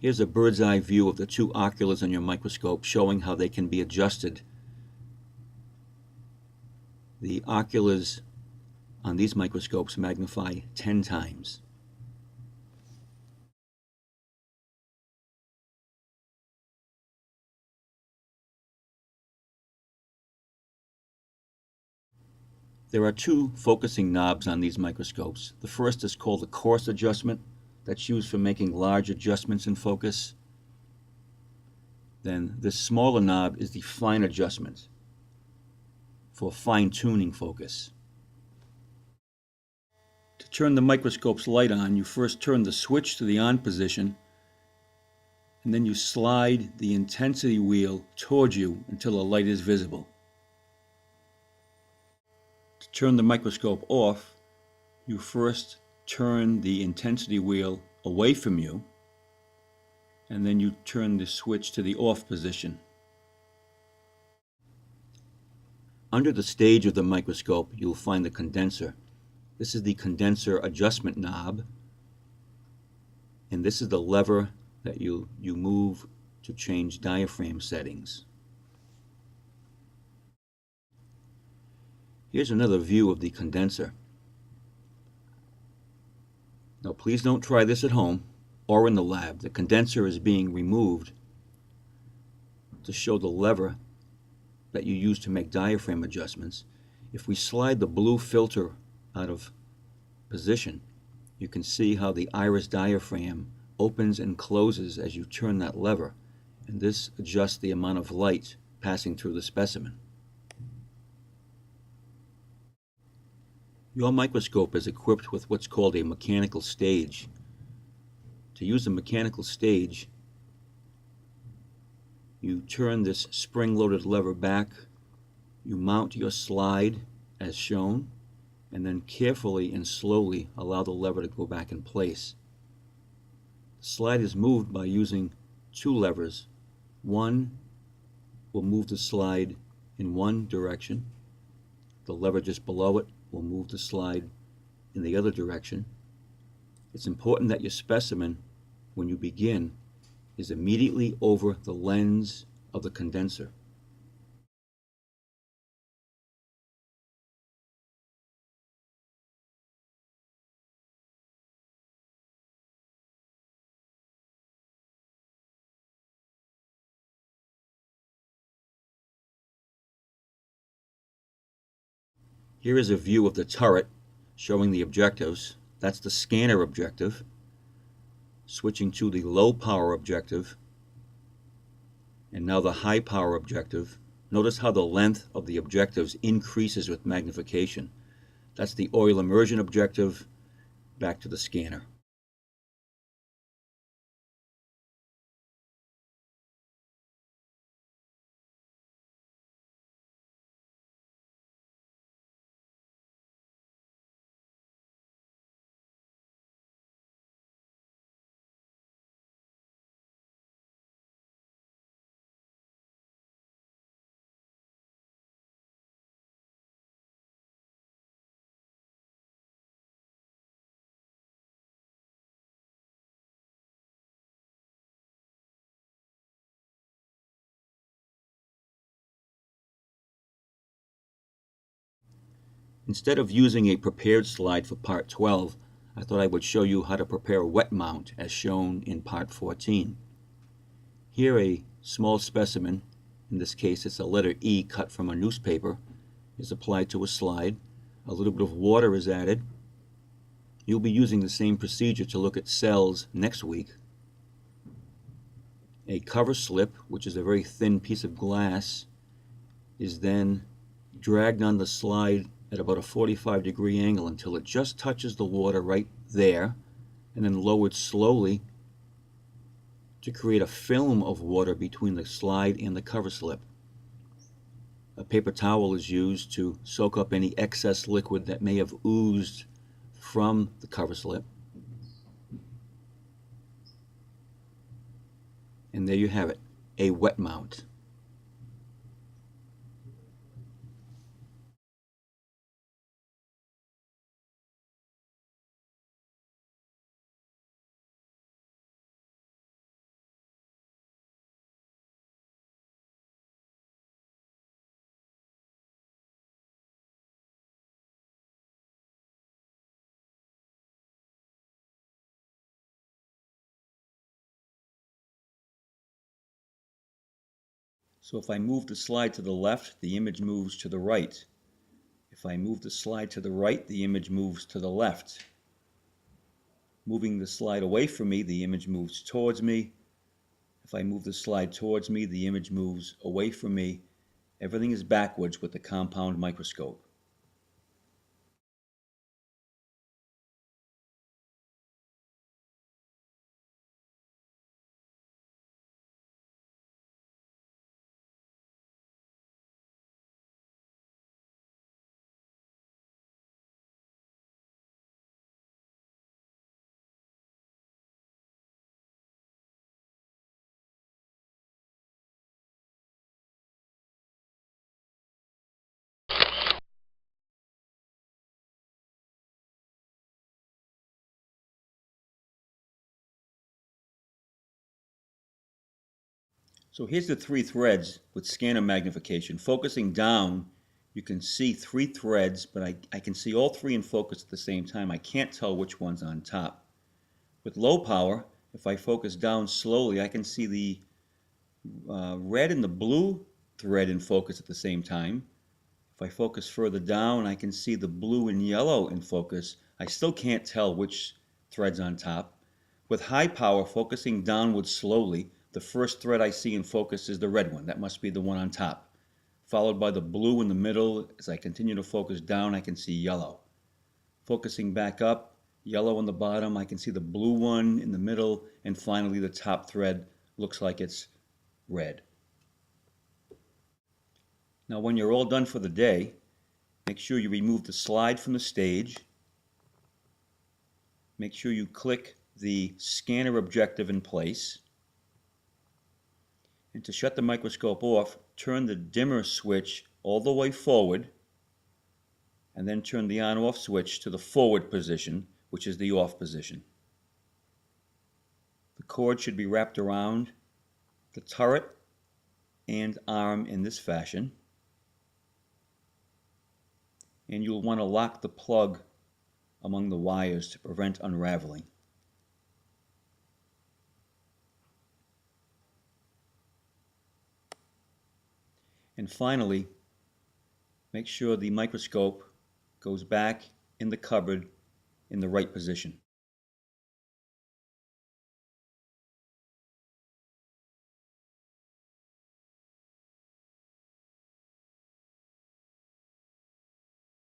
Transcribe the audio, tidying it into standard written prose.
Here's a bird's eye view of the two oculars on your microscope showing how they can be adjusted. The oculars on these microscopes magnify 10 times. There are two focusing knobs on these microscopes. The first is called the coarse adjustment. That's used for making large adjustments in focus. Then this smaller knob is the fine adjustment for fine-tuning focus. To turn the microscope's light on, you first turn the switch to the on position, and then you slide the intensity wheel towards you until the light is visible. To turn the microscope off, you first turn the intensity wheel away from you, and then you turn the switch to the off position. Under the stage of the microscope, you'll find the condenser. This is the condenser adjustment knob, and this is the lever that you move to change diaphragm settings. Here's another view of the condenser. Now please don't try this at home or in the lab. The condenser is being removed to show the lever that you use to make diaphragm adjustments. If we slide the blue filter out of position, you can see how the iris diaphragm opens and closes as you turn that lever, and this adjusts the amount of light passing through the specimen. Your microscope is equipped with what's called a mechanical stage. To use a mechanical stage, you turn this spring-loaded lever back, you mount your slide as shown, and then carefully and slowly allow the lever to go back in place. The slide is moved by using two levers. One will move the slide in one direction. The lever just below it will move the slide in the other direction. It's important that your specimen, when you begin, is immediately over the lens of the condenser. Here is a view of the turret showing the objectives. That's the scanner objective. Switching to the low power objective, and now the high power objective. Notice how the length of the objectives increases with magnification. That's the oil immersion objective. Back to the scanner. Instead of using a prepared slide for part 12, I thought I would show you how to prepare a wet mount as shown in part 14. Here a small specimen, in this case it's a letter E cut from a newspaper, is applied to a slide. A little bit of water is added. You'll be using the same procedure to look at cells next week. A cover slip, which is a very thin piece of glass, is then dragged on the slide at about a 45-degree angle until it just touches the water right there, and then lowered slowly to create a film of water between the slide and the cover slip. A paper towel is used to soak up any excess liquid that may have oozed from the cover slip. And there you have it, a wet mount. So if I move the slide to the left, the image moves to the right. If I move the slide to the right, the image moves to the left. Moving the slide away from me, the image moves towards me. If I move the slide towards me, the image moves away from me. Everything is backwards with the compound microscope. So here's the 3 threads with scanner magnification. Focusing down, you can see 3 threads, but I can see all 3 in focus at the same time. I can't tell which one's on top. With low power, if I focus down slowly, I can see the red and the blue thread in focus at the same time. If I focus further down, I can see the blue and yellow in focus. I still can't tell which thread's on top. With high power, focusing downward slowly, the first thread I see in focus is the red one. That must be the one on top. Followed by the blue in the middle. As I continue to focus down, I can see yellow. Focusing back up, yellow on the bottom, I can see the blue one in the middle, and finally the top thread looks like it's red. Now when you're all done for the day, make sure you remove the slide from the stage. Make sure you click the scanner objective in place. And to shut the microscope off, turn the dimmer switch all the way forward, and then turn the on-off switch to the forward position, which is the off position. The cord should be wrapped around the turret and arm in this fashion. And you'll want to lock the plug among the wires to prevent unraveling. And finally, make sure the microscope goes back in the cupboard in the right position.